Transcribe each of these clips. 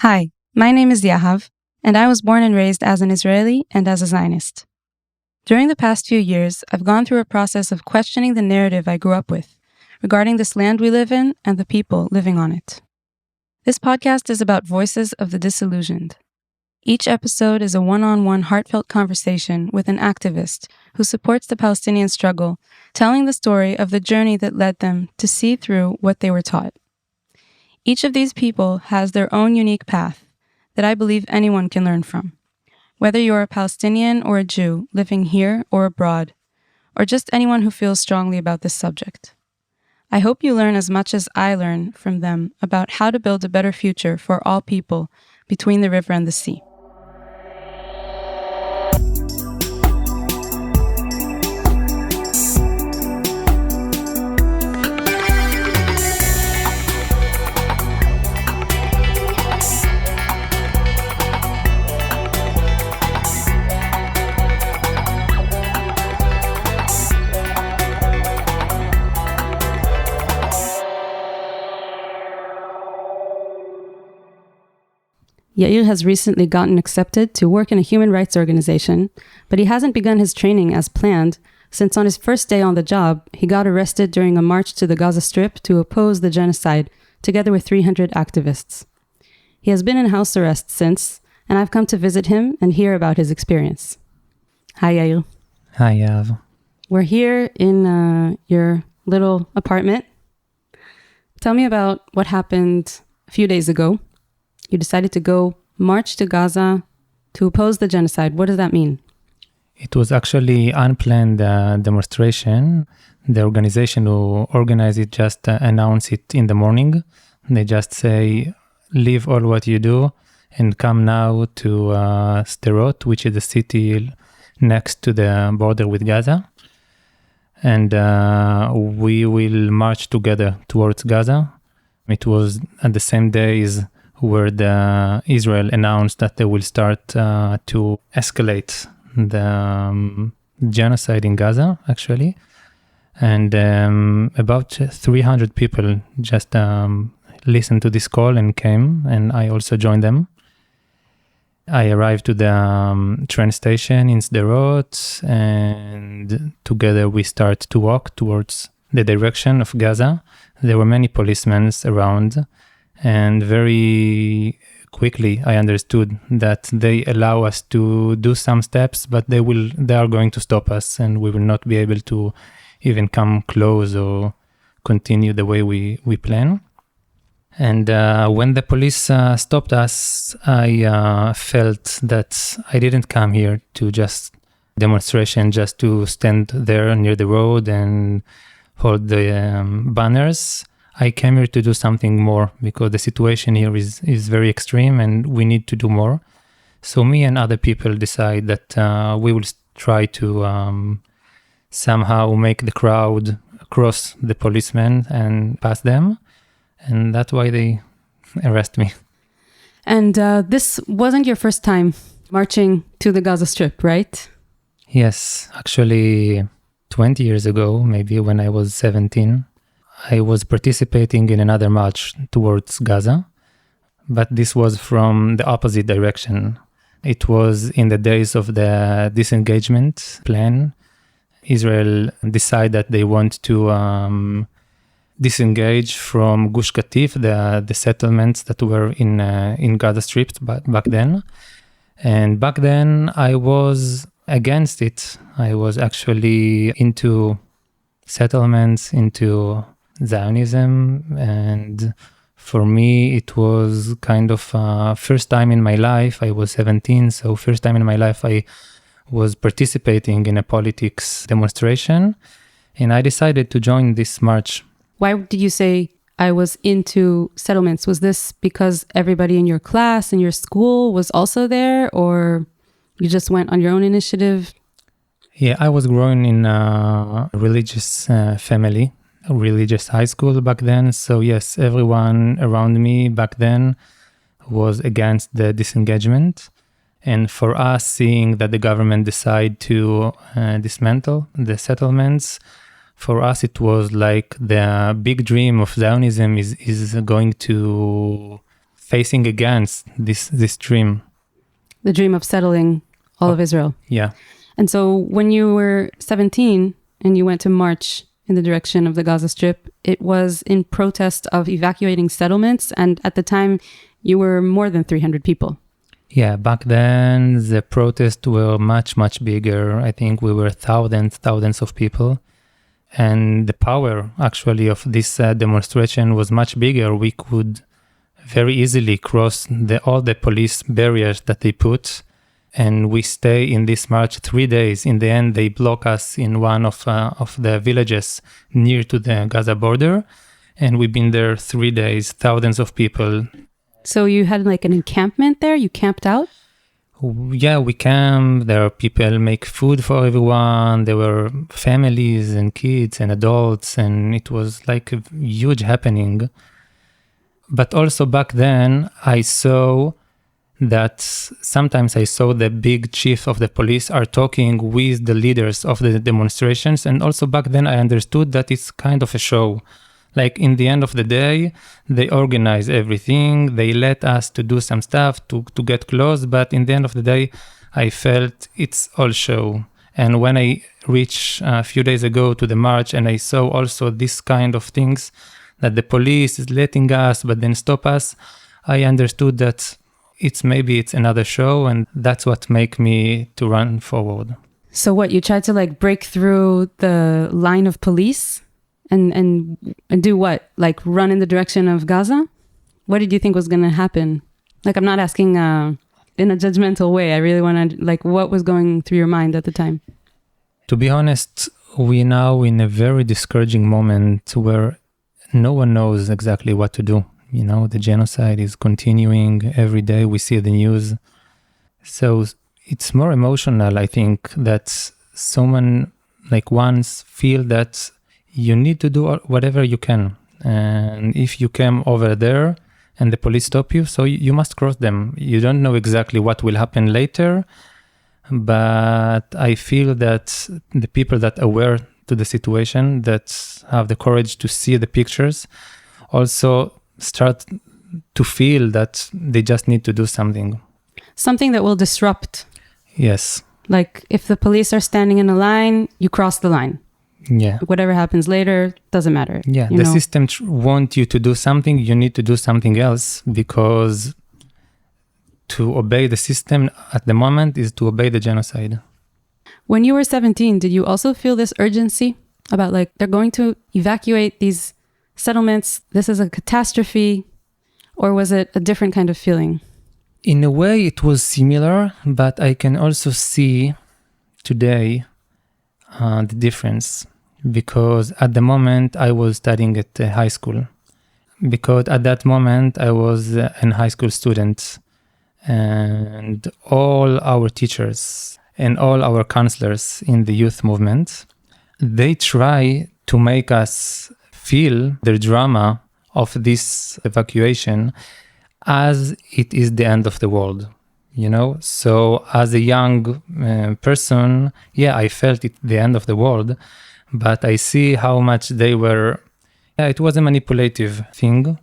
Hi, my name is Yahav, and I was born and raised as an Israeli and as a Zionist. During the past few years, I've gone through a process of questioning the narrative I grew up with regarding this land we live in and the people living on it. This podcast is about voices of the disillusioned. Each episode is a one-on-one heartfelt conversation with an activist who supports the Palestinian struggle, telling the story of the journey that led them to see through what they were taught. Each of these people has their own unique path that I believe anyone can learn from, whether you're a Palestinian or a Jew living here or abroad, or just anyone who feels strongly about this subject. I hope you learn as much as I learn from them about how to build a better future for all people between the river and the sea. Yair has recently gotten accepted to work in a human rights organization, but he hasn't begun his training as planned since on his first day on the job, he got arrested during a march to the Gaza Strip to oppose the genocide, together with 300 activists. He has been in house arrest since, and I've come to visit him and hear about his experience. Hi, Yair. Hi, Yav. We're here in your little apartment. Tell me about what happened a few days ago. You decided to go march to Gaza to oppose the genocide. What does that mean? It was actually unplanned demonstration. The organization who organized it just announced it in the morning. They just say, leave all what you do and come now to Sderot, which is the city next to the border with Gaza. And we will march together towards Gaza. It was at the same days where Israel announced that they will start to escalate the genocide in Gaza, actually. And about 300 people just listened to this call and came, and I also joined them. I arrived to the train station in Sderot, and together we start to walk towards the direction of Gaza. There were many policemen around. And very quickly, I understood that they allow us to do some steps, but they are going to stop us, and we will not be able to even come close or continue the way we plan. And when the police stopped us, I felt that I didn't come here to just demonstration, just to stand there near the road and hold the banners. I came here to do something more because the situation here is very extreme and we need to do more. So me and other people decide that we will try to somehow make the crowd cross the policemen and pass them. And that's why they arrest me. And this wasn't your first time marching to the Gaza Strip, right? Yes, actually 20 years ago, maybe when I was 17, I was participating in another march towards Gaza, but this was from the opposite direction. It was in the days of the disengagement plan. Israel decided that they want to disengage from Gush Katif, the settlements that were in Gaza Strip back then. And back then, I was against it. I was actually into settlements, into Zionism, and for me it was kind of first time in my life. I was 17, so first time in my life I was participating in a politics demonstration, and I decided to join this march. Why did you say I was into settlements? Was this because everybody in your class, in your school was also there, or you just went on your own initiative? Yeah, I was growing in a religious family, a religious high school back then. So yes, everyone around me back then was against the disengagement. And for us, seeing that the government decided to dismantle the settlements, for us it was like the big dream of Zionism is going to facing against this dream. The dream of settling all of Israel. Yeah. And so when you were 17 and you went to march in the direction of the Gaza Strip, it was in protest of evacuating settlements. And at the time, you were more than 300 people. Yeah, back then, the protests were much, much bigger. I think we were thousands of people. And the power, actually, of this demonstration was much bigger. We could very easily cross all the police barriers that they put. And we stay in this march 3 days. In the end, they block us in one of the villages near to the Gaza border. And we've been there 3 days, thousands of people. So you had like an encampment there? You camped out? Yeah, we camped. There are people make food for everyone. There were families and kids and adults. And it was like a huge happening. But also back then, I saw that sometimes I saw the big chief of the police are talking with the leaders of the demonstrations. And also back then I understood that it's kind of a show. Like in the end of the day, they organize everything. They let us to do some stuff to get close. But in the end of the day, I felt it's all show. And when I reached a few days ago to the march and I saw also this kind of things that the police is letting us, but then stop us, I understood that it's another show, and that's what make me to run forward. So what, you tried to like break through the line of police and do what? Like run in the direction of Gaza? What did you think was going to happen? Like, I'm not asking in a judgmental way. I really want to, like, what was going through your mind at the time? To be honest, we now in a very discouraging moment where no one knows exactly what to do. You know, the genocide is continuing every day. We see the news. So it's more emotional, I think, that someone like once feel that you need to do whatever you can. And if you came over there and the police stop you, so you must cross them. You don't know exactly what will happen later. But I feel that the people that are aware to the situation, that have the courage to see the pictures, also start to feel that they just need to do something. Something that will disrupt. Yes. Like if the police are standing in a line, you cross the line. Yeah. Whatever happens later, doesn't matter. Yeah. The system want you to do something, you need to do something else, because to obey the system at the moment is to obey the genocide. When you were 17, did you also feel this urgency about like, they're going to evacuate these settlements, this is a catastrophe, or was it a different kind of feeling? In a way, it was similar, but I can also see today the difference, because at the moment I was studying at high school. Because at that moment I was a high school student, and all our teachers and all our counselors in the youth movement, they try to make us feel the drama of this evacuation as it is the end of the world, you know? So as a young person, yeah, I felt it the end of the world, but I see how much they were, it was a manipulative thing.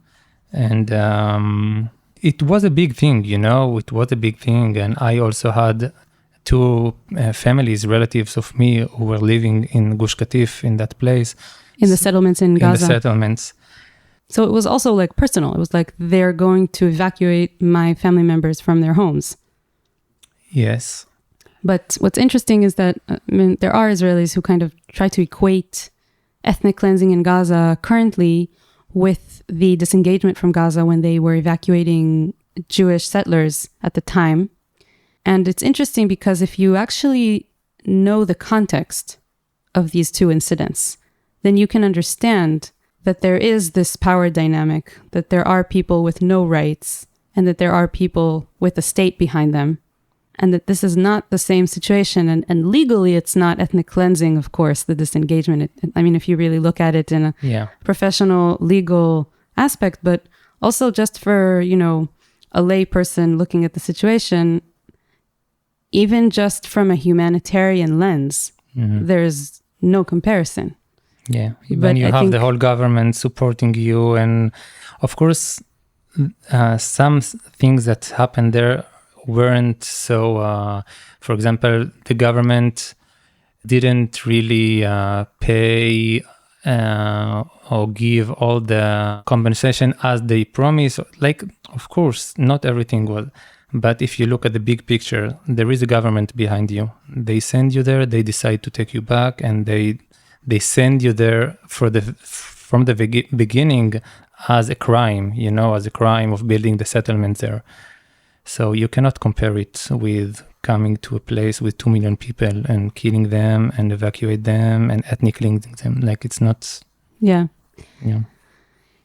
And it was a big thing, you know, it was a big thing. And I also had two families, relatives of me who were living in Gush Katif, in that place. In the settlements in Gaza. In the settlements. So it was also like personal. It was like they're going to evacuate my family members from their homes. Yes. But what's interesting is that there are Israelis who kind of try to equate ethnic cleansing in Gaza currently with the disengagement from Gaza when they were evacuating Jewish settlers at the time. And it's interesting because if you actually know the context of these two incidents, then you can understand that there is this power dynamic, that there are people with no rights, and that there are people with a state behind them, and that this is not the same situation. And legally, it's not ethnic cleansing, of course, the disengagement. I mean, if you really look at it in a professional, legal aspect, but also just for, you know, a lay person looking at the situation, even just from a humanitarian lens, there's no comparison. Yeah, when you have the whole government supporting you, and of course, some things that happened there weren't so, for example, the government didn't really pay or give all the compensation as they promised. Like, of course, not everything was. But if you look at the big picture, there is a government behind you. They send you there, they decide to take you back, and they send you there from the beginning as a crime, as a crime of building the settlement there. So you cannot compare it with coming to a place with 2 million people and killing them and evacuate them and ethnic cleansing them. Like, it's not... Yeah. Yeah.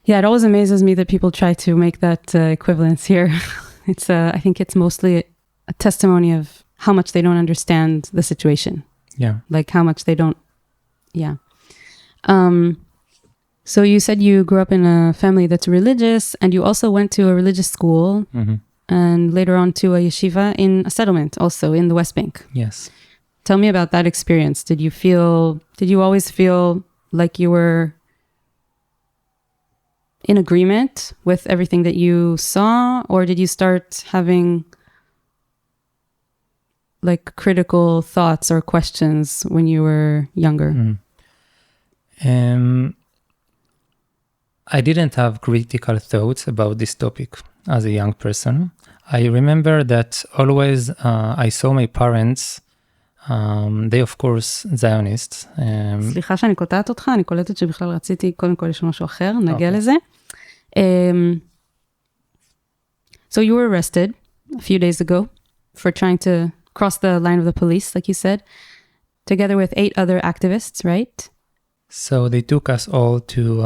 Yeah, it always amazes me that people try to make that equivalence here. I think it's mostly a testimony of how much they don't understand the situation. Yeah. Like how much they don't... Yeah. So you said you grew up in a family that's religious, and you also went to a religious school, and later on to a yeshiva in a settlement, also in the West Bank. Yes. Tell me about that experience. Did you always feel like you were in agreement with everything that you saw, or did you start having like critical thoughts or questions when you were younger? I didn't have critical thoughts about this topic as a young person. I remember that always I saw my parents, they of course Zionists. סליחה שאני קוטעת אותך, אני קולטת שבכלל רציתי קודם כל לשאול משהו אחר, נגיע לזה. So you were arrested a few days ago for trying to cross the line of the police, like you said, together with 8 other activists, right? So they took us all to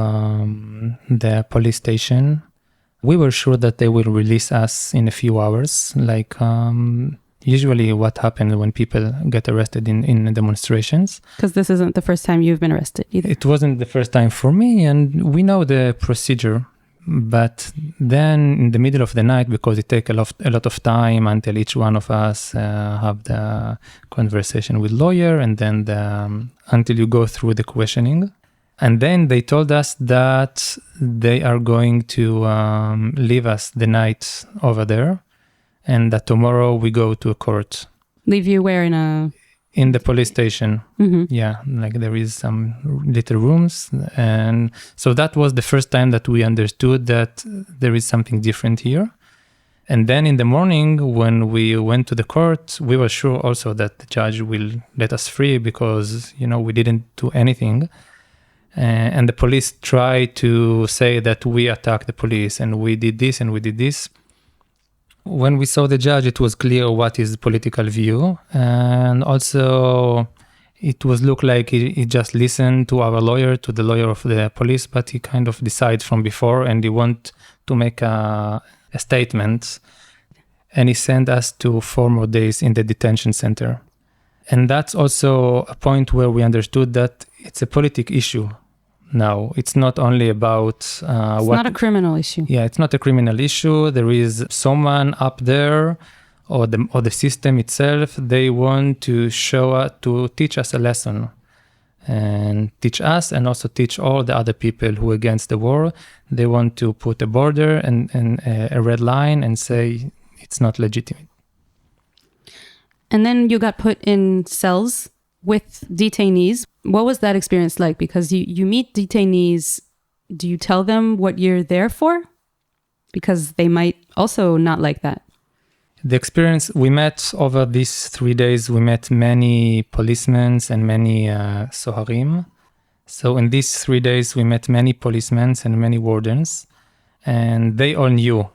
the police station. We were sure that they will release us in a few hours, like usually what happens when people get arrested in demonstrations. Because this isn't the first time you've been arrested either. It wasn't the first time for me, and we know the procedure. But then in the middle of the night, because it takes a lot of time until each one of us have the conversation with lawyer, and then until you go through the questioning. And then they told us that they are going to leave us the night over there, and that tomorrow we go to a court. Leave you where In the police station. Mm-hmm. Yeah, like there is some little rooms. And so that was the first time that we understood that there is something different here. And then in the morning, when we went to the court, we were sure also that the judge will let us free because, we didn't do anything. And the police tried to say that we attacked the police and we did this and we did this. When we saw the judge, it was clear what his political view. And also, it was look like he just listened to our lawyer, to the lawyer of the police, but he kind of decided from before and he want to make a statement. And he sent us to 4 more days in the detention center. And that's also a point where we understood that it's a political issue. Now, it's not only about... it's not a criminal issue. Yeah, it's not a criminal issue. There is someone up there, or the system itself, they want to to teach us a lesson. And teach us and also teach all the other people who are against the war. They want to put a border and a red line and say it's not legitimate. And then you got put in cells with detainees. What was that experience like? Because you meet detainees, do you tell them what you're there for? Because they might also not like that. The experience we met over these 3 days, we met many policemen and many soharim. So in these 3 days, we met many policemen and many wardens, and they all knew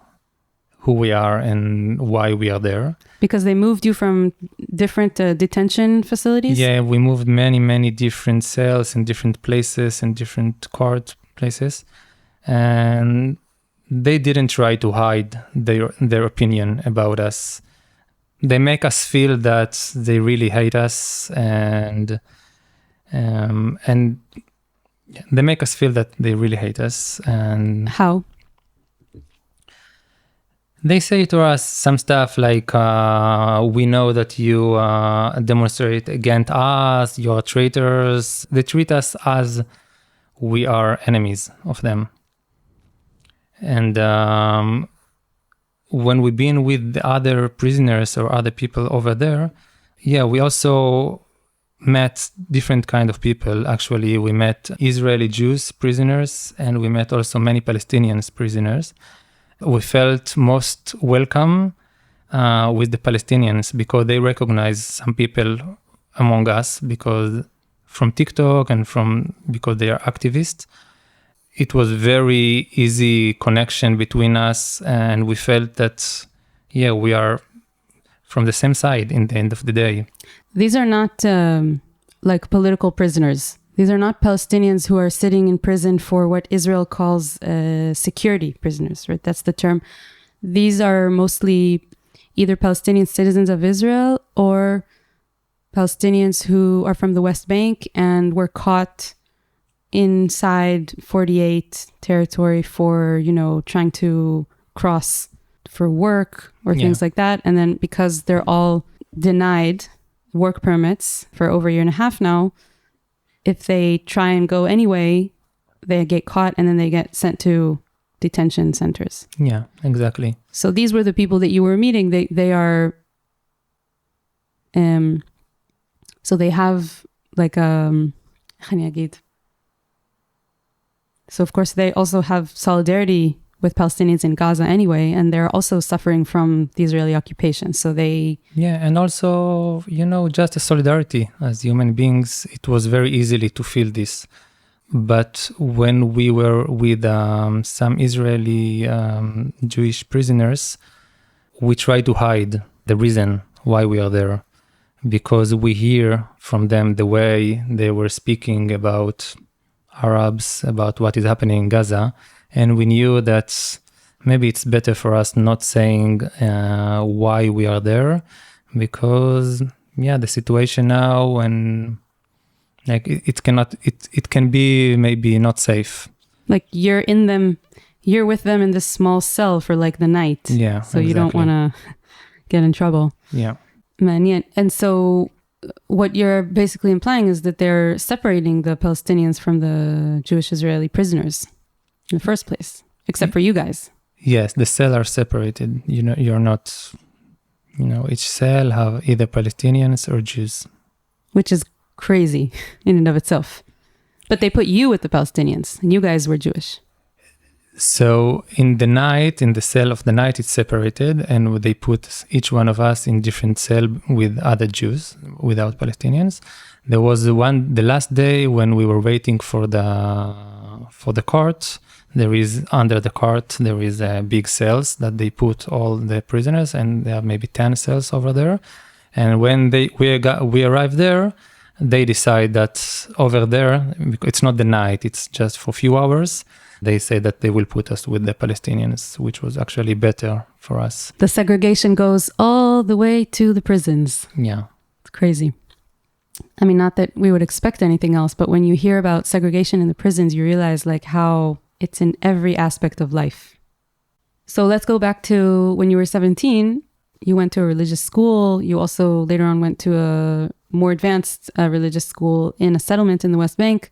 who we are and why we are there. Because they moved you from different detention facilities? Yeah, we moved many different cells in different places and different court places. And they didn't try to hide their opinion about us. They make us feel that they really hate us and they make us feel that they really hate us. And how? They say to us some stuff like, we know that you demonstrate against us, you're traitors. They treat us as we are enemies of them. And when we've been with the other prisoners or other people over there, we also met different kind of people. Actually, we met Israeli Jews prisoners, and we met also many Palestinian prisoners. We felt most welcome with the Palestinians because they recognize some people among us because from TikTok and because they are activists. It was very easy connection between us, and we felt that, we are from the same side in the end of the day. These are not like political prisoners. These are not Palestinians who are sitting in prison for what Israel calls security prisoners, right? That's the term. These are mostly either Palestinian citizens of Israel or Palestinians who are from the West Bank and were caught inside 48 territory for, trying to cross for work or things like that. And then because they're all denied work permits for over a year and a half now, if they try and go anyway, they get caught and then they get sent to detention centers. Yeah, exactly. So these were the people that you were meeting. They are, so they have like so of course they also have solidarity with Palestinians in Gaza anyway, and they're also suffering from the Israeli occupation. So they... Yeah, and also, just a solidarity as human beings, it was very easily to feel this. But when we were with some Israeli Jewish prisoners, we tried to hide the reason why we are there, because we hear from them the way they were speaking about Arabs, about what is happening in Gaza. And we knew that maybe it's better for us not saying why we are there, because the situation now, and like it can be maybe not safe. Like you're with them in this small cell for like the night. Yeah. So exactly. You don't want to get in trouble. Yeah. And so what you're basically implying is that they're separating the Palestinians from the Jewish Israeli prisoners in the first place, except for you guys. Yes, the cells are separated. You're not, each cell have either Palestinians or Jews. Which is crazy in and of itself. But they put you with the Palestinians, and you guys were Jewish. So in the cell of the night, it's separated, and they put each one of us in different cell with other Jews, without Palestinians. There was the last day when we were waiting for the court. There is under the court, there is big cells that they put all the prisoners, and there are maybe 10 cells over there. And when we arrived there, they decide that over there, it's not the night, it's just for a few hours. They say that they will put us with the Palestinians, which was actually better for us. The segregation goes all the way to the prisons. Yeah. It's crazy. I mean, not that we would expect anything else, but when you hear about segregation in the prisons, you realize like how it's in every aspect of life. So let's go back to when you were 17, you went to a religious school. You also later on went to a more advanced religious school in a settlement in the West Bank.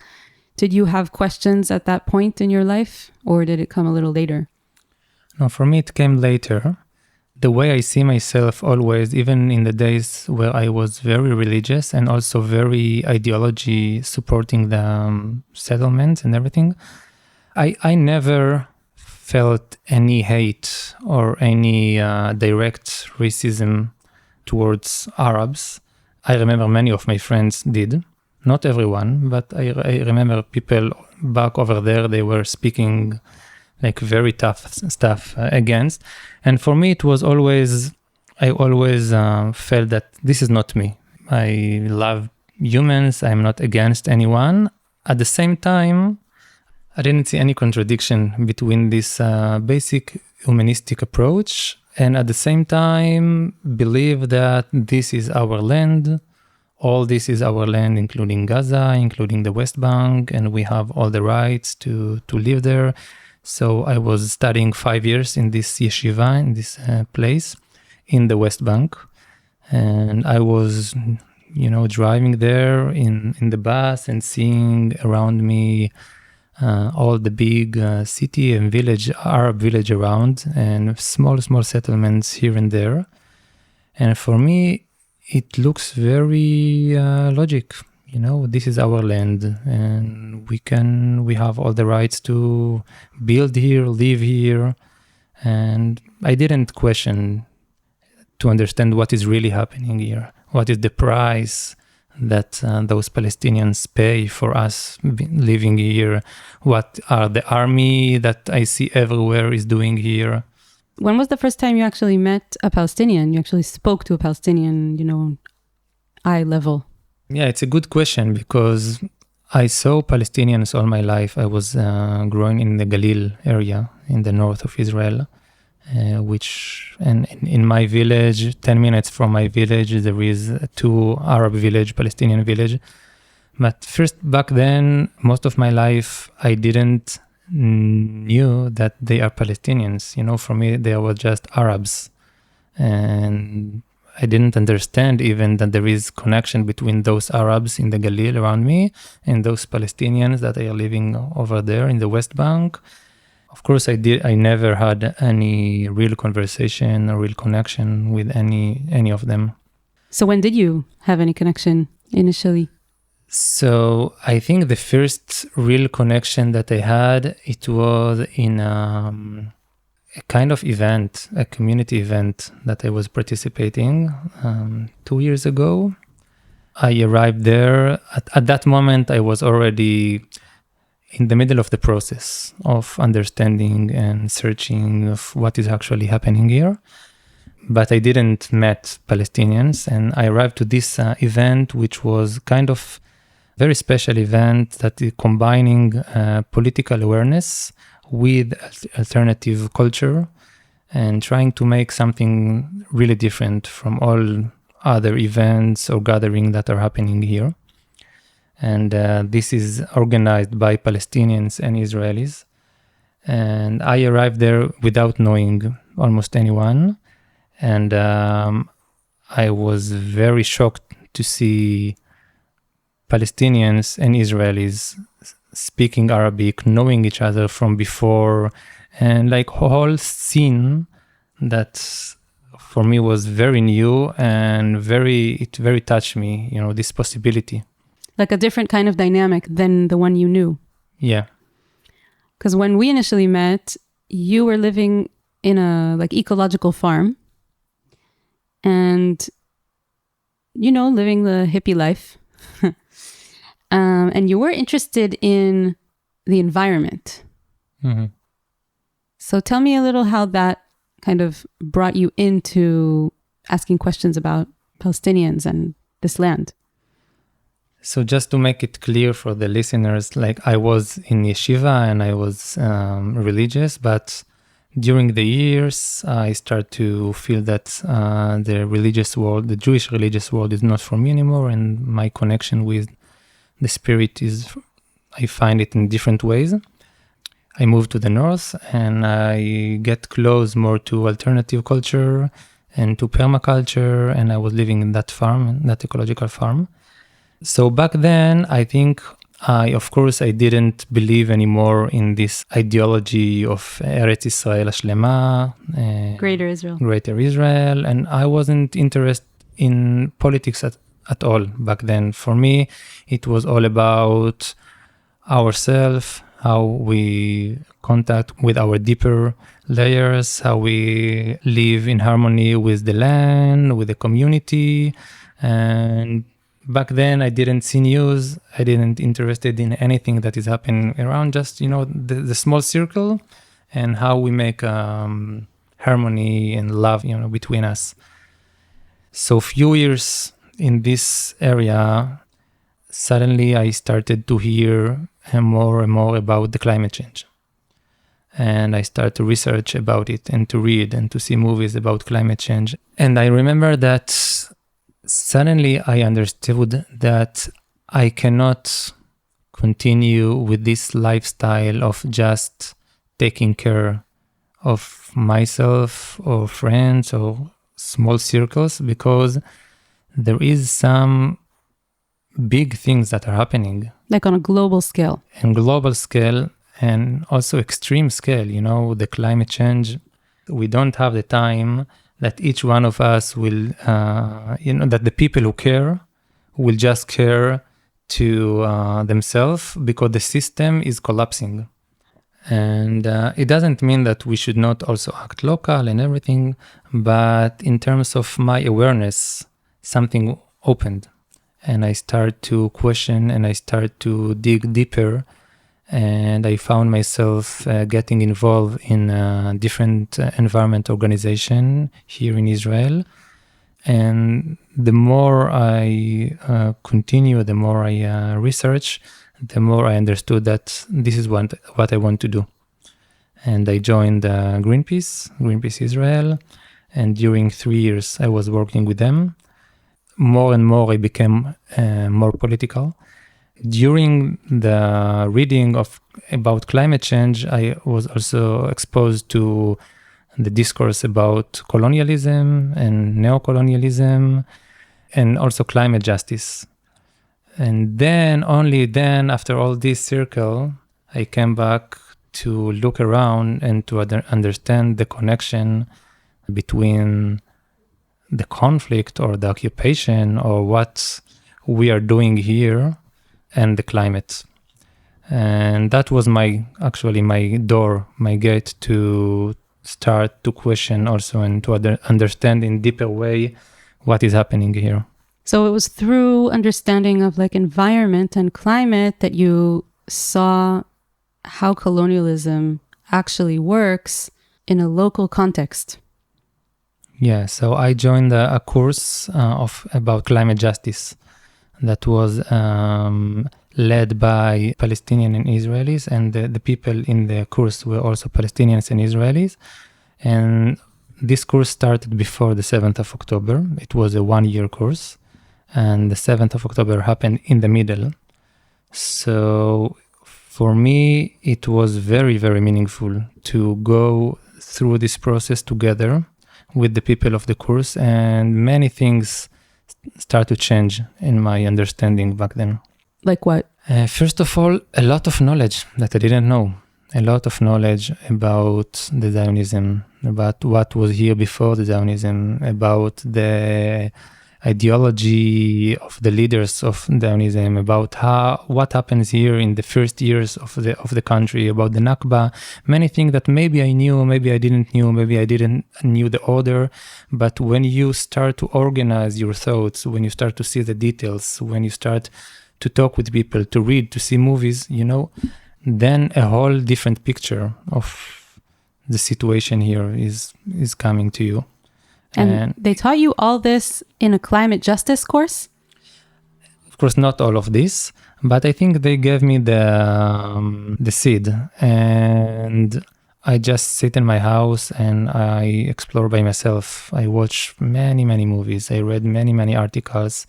Did you have questions at that point in your life, or did it come a little later? No, for me, it came later. The way I see myself always, even in the days where I was very religious and also very ideology supporting the settlement and everything, I never felt any hate or any direct racism towards Arabs. I remember many of my friends did. Not everyone, but I remember people back over there, they were speaking like very tough stuff against. And for me, I always felt that this is not me. I love humans. I'm not against anyone. At the same time, I didn't see any contradiction between this basic humanistic approach and at the same time believe that this is our land. All this is our land, including Gaza, including the West Bank, and we have all the rights to live there. So I was studying 5 years in this yeshiva, in this place in the West Bank. And I was, driving there in the bus and seeing around me all the big city and village, Arab village around, and small settlements here and there. And for me, it looks very logic. This is our land, and we have all the rights to build here, live here. And I didn't question to understand what is really happening here. What is the price that those Palestinians pay for us living here? What are the army that I see everywhere is doing here? When was the first time you actually met a Palestinian? You actually spoke to a Palestinian, eye level? Yeah, it's a good question because I saw Palestinians all my life. I was growing in the Galil area in the north of Israel, and in my village, 10 minutes from my village, there is two Arab village, Palestinian village. But first, back then, most of my life, I didn't knew that they are Palestinians. For me, they were just Arabs. And I didn't understand even that there is connection between those Arabs in the Galil around me and those Palestinians that are living over there in the West Bank. Of course, I never had any real conversation or real connection with any of them. So when did you have any connection initially? So I think the first real connection that I had, it was in a kind of event, a community event that I was participating 2 years ago. I arrived there. At that moment, I was already in the middle of the process of understanding and searching of what is actually happening here. But I didn't met Palestinians, and I arrived to this event, which was kind of very special event that is combining political awareness with alternative culture and trying to make something really different from all other events or gatherings that are happening here. And this is organized by Palestinians and Israelis. And I arrived there without knowing almost anyone. And I was very shocked to see Palestinians and Israelis speaking Arabic, knowing each other from before, and like whole scene that for me was very new and it very touched me, this possibility. Like a different kind of dynamic than the one you knew. Yeah. Because when we initially met, you were living in a ecological farm and, living the hippie life. And you were interested in the environment. Mm-hmm. So tell me a little how that kind of brought you into asking questions about Palestinians and this land. So just to make it clear for the listeners, I was in yeshiva and I was religious, but during the years, I start to feel that the religious world, the Jewish religious world is not for me anymore, and my connection with the spirit I find it in different ways. I moved to the north and I get close more to alternative culture and to permaculture, and I was living in that farm, that ecological farm. So back then, I think I didn't believe anymore in this ideology of Eretz Israel Hashlema, Greater Israel, and I wasn't interested in politics at all back then. For me, it was all about ourselves, how we contact with our deeper layers, how we live in harmony with the land, with the community. And back then, I didn't see news. I didn't interested in anything that is happening around, just, the small circle and how we make harmony and love, between us. So few years in this area, suddenly I started to hear more and more about the climate change. And I started to research about it and to read and to see movies about climate change. And I remember that suddenly I understood that I cannot continue with this lifestyle of just taking care of myself or friends or small circles, because there is some big things that are happening. Like on a global scale. And global scale and also extreme scale, the climate change. We don't have the time that each one of us will, that the people who care will just care to themselves because the system is collapsing. And it doesn't mean that we should not also act local and everything, but in terms of my awareness, something opened. And I start to question and I start to dig deeper. And I found myself getting involved in a different environment organization here in Israel. And the more I continue, the more I research, the more I understood that this is what I want to do. And I joined Greenpeace Israel. And during 3 years, I was working with them. More and more, I became more political. During the reading about climate change, I was also exposed to the discourse about colonialism and neocolonialism and also climate justice. And then, only then, after all this circle, I came back to look around and to understand the connection between the conflict or the occupation or what we are doing here and the climate. And that was my gate to start to question also and to understand in deeper way what is happening here. So it was through understanding of like environment and climate that you saw how colonialism actually works in a local context. Yeah, so I joined a course about climate justice that was led by Palestinian and Israelis, and the people in the course were also Palestinians and Israelis. And this course started before the 7th of October. It was a 1-year course, and the 7th of October happened in the middle. So for me, it was very, very meaningful to go through this process together with the people of the course, and many things start to change in my understanding back then. Like what? First of all, a lot of knowledge that I didn't know. A lot of knowledge about the Zionism, about what was here before the Zionism, about the ideology of the leaders of Zionism, about what happens here in the first years of the country, about the Nakba, many things that maybe I knew, maybe I didn't knew the order. But when you start to organize your thoughts, when you start to see the details, when you start to talk with people, to read, to see movies, then a whole different picture of the situation here is coming to you. And they taught you all this in a climate justice course? Of course, not all of this, but I think they gave me the seed. And I just sit in my house and I explore by myself. I watch many, many movies. I read many, many articles.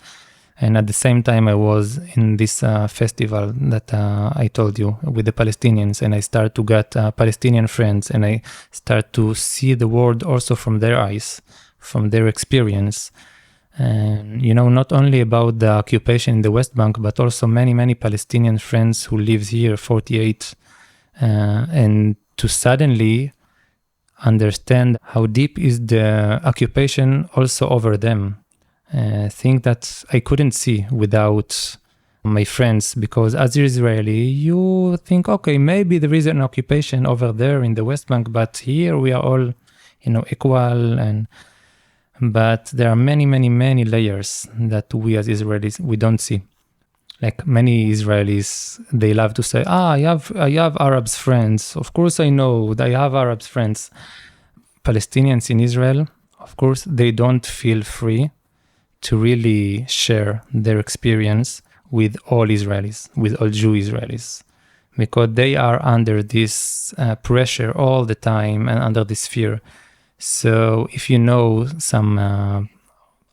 And at the same time, I was in this festival that I told you with the Palestinians. And I start to get Palestinian friends. And I start to see the world also from their eyes, from their experience. And, not only about the occupation in the West Bank, but also many, many Palestinian friends who live here, 48. And to suddenly understand how deep is the occupation also over them. Thing that I couldn't see without my friends, because as Israeli, you think, okay, maybe there is an occupation over there in the West Bank, but here we are all, equal. But there are many, many, many layers that we as Israelis, we don't see. Like many Israelis, they love to say, I have Arabs friends. Of course, I know that I have Arabs friends. Palestinians in Israel, of course, they don't feel free to really share their experience with all Israelis, with all Jewish Israelis, because they are under this pressure all the time and under this fear. So if you know some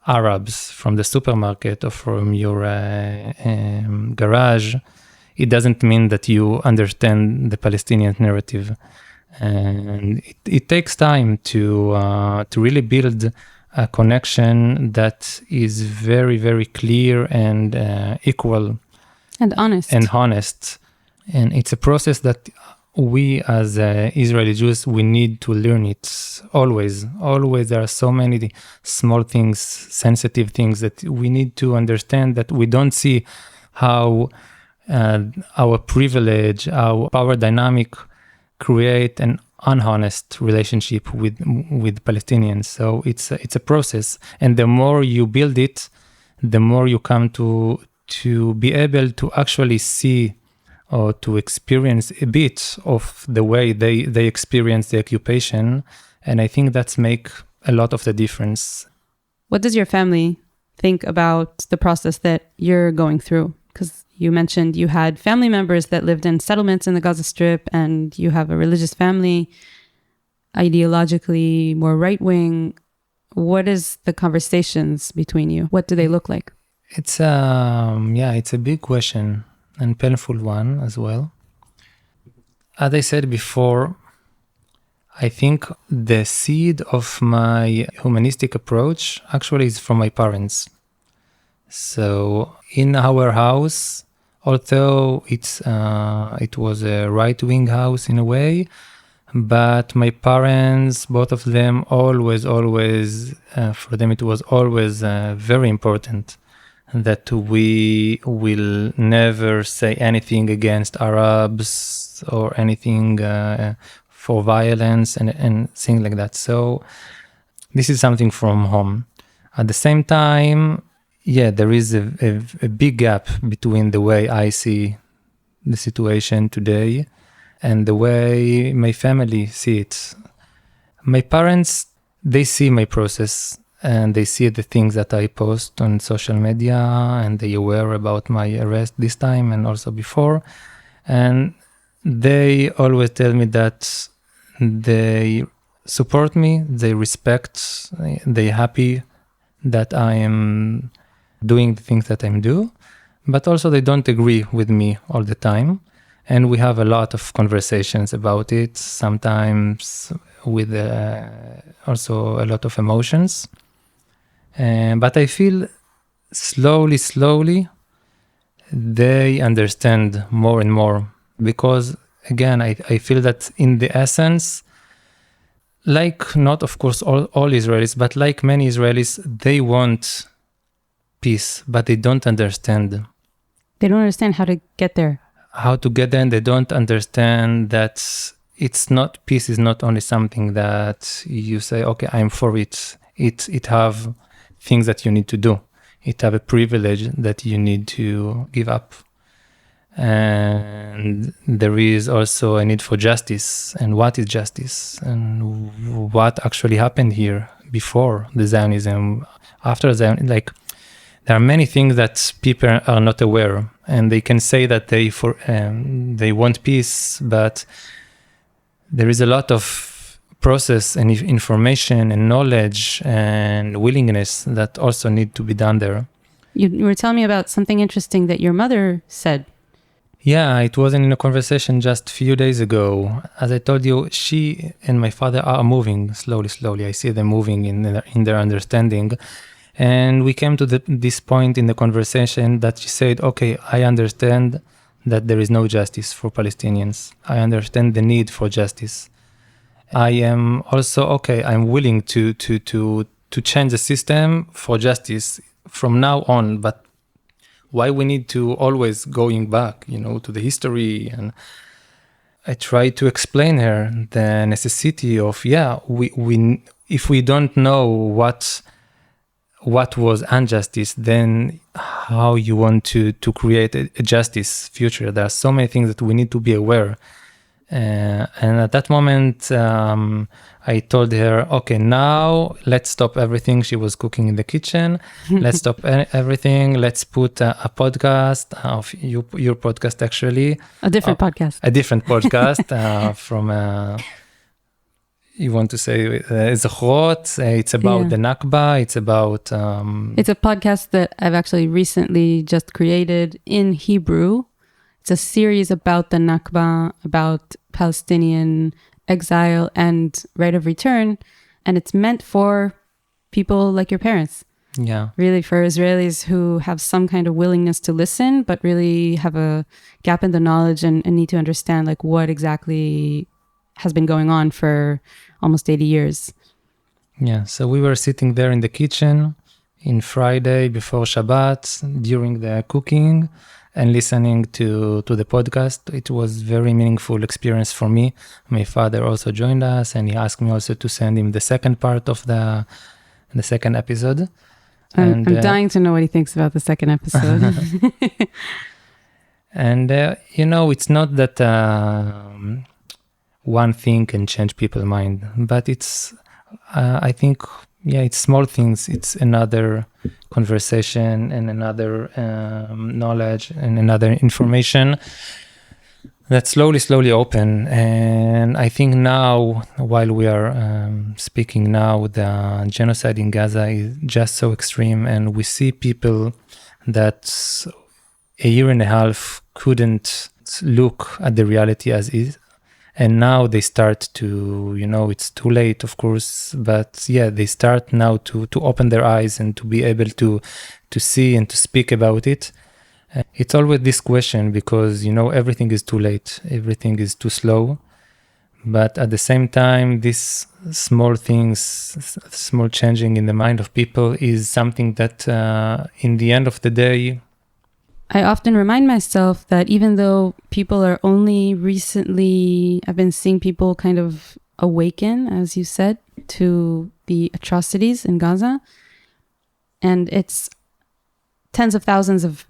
Arabs from the supermarket or from your garage, it doesn't mean that you understand the Palestinian narrative. And it takes time to really build a connection that is very, very clear and equal and honest. And it's a process that we as Israeli Jews, we need to learn it always. Always there are so many small things, sensitive things that we need to understand, that we don't see how our privilege, our power dynamic create an unhonest relationship with Palestinians. So it's a process, and the more you build it, the more you come to be able to actually see or to experience a bit of the way they experience the occupation. And I think that's make a lot of the difference. What does your family think about the process that you're going through? Because you mentioned you had family members that lived in settlements in the Gaza Strip, and you have a religious family, ideologically more right-wing. What is the conversations between you? What do they look like? It's it's a big question and painful one as well. As I said before, I think the seed of my humanistic approach actually is from my parents. So in our house, although it was a right-wing house in a way, but my parents, both of them, always, for them it was always very important that we will never say anything against Arabs or anything for violence and things like that. So this is something from home. At the same time, there is a big gap between the way I see the situation today and the way my family see it. My parents, they see my process and they see the things that I post on social media, and they aware about my arrest this time and also before. And they always tell me that they support me, they respect, they're happy that I am doing the things that I'm doing, but also they don't agree with me all the time. And we have a lot of conversations about it, sometimes with also a lot of emotions. But I feel slowly, they understand more and more. Because, again, I feel that in the essence, like not, of course, all Israelis, but like many Israelis, they want peace, but they don't understand. They don't understand how to get there. How to get there, and they don't understand that peace is not only something that you say, okay, I'm for it. It have things that you need to do. It have a privilege that you need to give up. And there is also a need for justice. And what is justice? And what actually happened here before the Zionism, after Zionism? Like, there are many things that people are not aware, and they can say that they want peace, but there is a lot of process and information and knowledge and willingness that also need to be done there. You were telling me about something interesting that your mother said. Yeah, it was in a conversation just a few days ago. As I told you, she and my father are moving slowly. I see them moving in their understanding. And we came to this point in the conversation that she said, okay, I understand that there is no justice for Palestinians. I understand the need for justice. I am also, okay, I'm willing to change the system for justice from now on, but why we need to always going back, to the history? And I try to explain her the necessity of, we if we don't know what was injustice, then how you want to create a justice future? There are so many things that we need to be aware. And at that moment, I told her, okay, now let's stop everything. She was cooking in the kitchen. Let's stop everything. Let's put a podcast of your podcast, actually. A different podcast. A different podcast from... You want to say Zochrot? It's about the Nakba. It's about... It's a podcast that I've actually recently just created in Hebrew. It's a series about the Nakba, about Palestinian exile and right of return. And it's meant for people like your parents. Yeah. Really, for Israelis who have some kind of willingness to listen, but really have a gap in the knowledge and need to understand like what exactly has been going on for almost 80 years. Yeah. So we were sitting there in the kitchen in Friday before Shabbat during the cooking and listening to the podcast. It was very meaningful experience for me. My father also joined us, and he asked me also to send him the second part of the second episode. I'm dying to know what he thinks about the second episode. And, it's not that one thing can change people's mind, but it's, I think, it's small things. It's another conversation and another knowledge and another information that slowly open. And I think now, while we are speaking now, the genocide in Gaza is just so extreme, and we see people that a year and a half couldn't look at the reality as is. And now they start to, it's too late, of course, but they start now to open their eyes and to be able to see and to speak about it. It's always this question because, everything is too late, everything is too slow. But at the same time, these small things, small changing in the mind of people is something that in the end of the day, I often remind myself that even though people are only recently, I've been seeing people kind of awaken, as you said, to the atrocities in Gaza. And it's tens of thousands of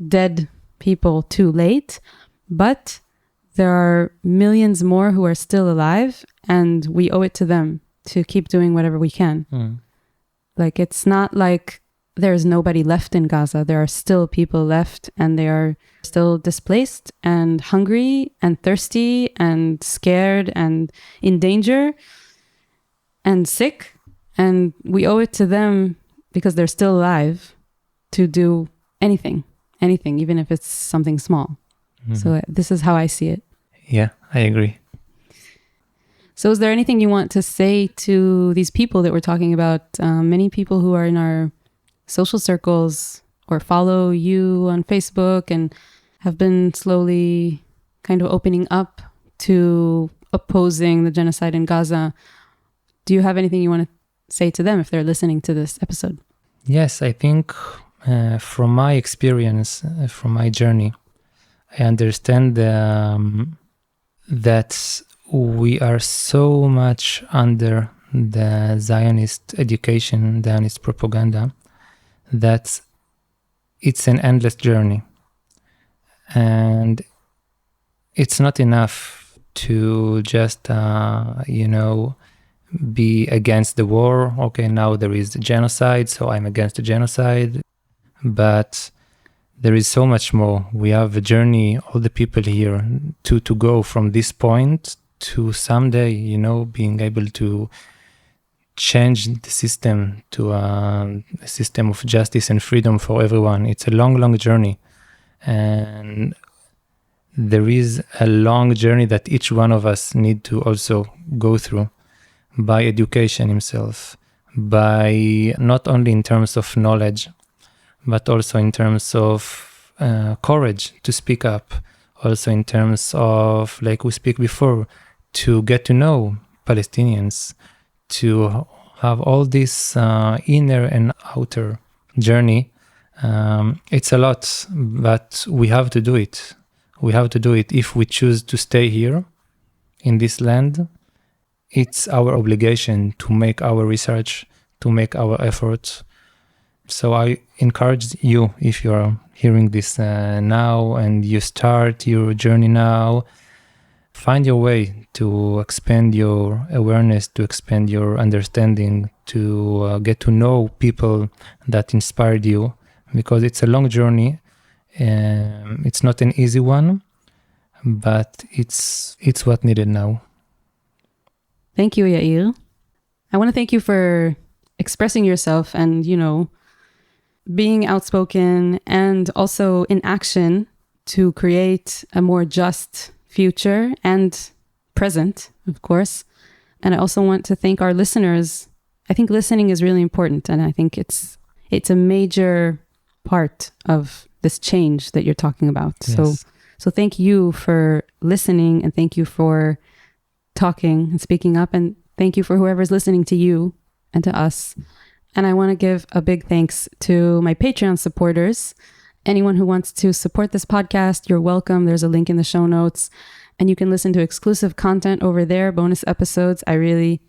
dead people too late. But there are millions more who are still alive, and we owe it to them to keep doing whatever we can. Like, it's not like there's nobody left in Gaza. There are still people left, and they are still displaced and hungry and thirsty and scared and in danger and sick. And we owe it to them, because they're still alive, to do anything, even if it's something small. So this is how I see it. Yeah, I agree. So is there anything you want to say to these people that we're talking about? Many people who are in our social circles or follow you on Facebook and have been slowly kind of opening up to opposing the genocide in Gaza. Do you have anything you want to say to them if they're listening to this episode? Yes, I think from my experience, from my journey, I understand that we are so much under the Zionist education, Zionist propaganda, that it's an endless journey. And it's not enough to just, be against the war. Okay, now there is genocide, so I'm against the genocide. But there is so much more. We have a journey, all the people here, to go from this point to someday, being able to change the system to a system of justice and freedom for everyone. It's a long journey. And there is a long journey that each one of us need to also go through by education himself, by not only in terms of knowledge, but also in terms of courage to speak up, also in terms of, like we speak before, to get to know Palestinians, to have all this inner and outer journey. It's a lot, but we have to do it. We have to do it if we choose to stay here in this land. It's our obligation to make our research, to make our efforts. So I encourage you, if you're hearing this now and you start your journey now, find your way to expand your awareness, to expand your understanding, to get to know people that inspired you, because it's a long journey. It's not an easy one, but it's what needed now. Thank you, Yair. I want to thank you for expressing yourself and, being outspoken and also in action to create a more just future and present, of course. And I also want to thank our listeners I think listening is really important. And I think it's a major part of this change that you're talking about. Yes. So thank you for listening, and thank you for talking and speaking up, and thank you for whoever's listening to you and to us. And I want to give a big thanks to my Patreon supporters. Anyone who wants to support this podcast, you're welcome. There's a link in the show notes, and you can listen to exclusive content over there, bonus episodes. I really,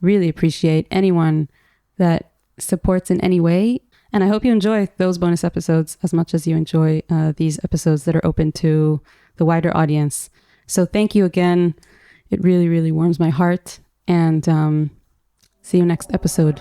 really appreciate anyone that supports in any way. And I hope you enjoy those bonus episodes as much as you enjoy these episodes that are open to the wider audience. So thank you again. It really, really warms my heart. And see you next episode.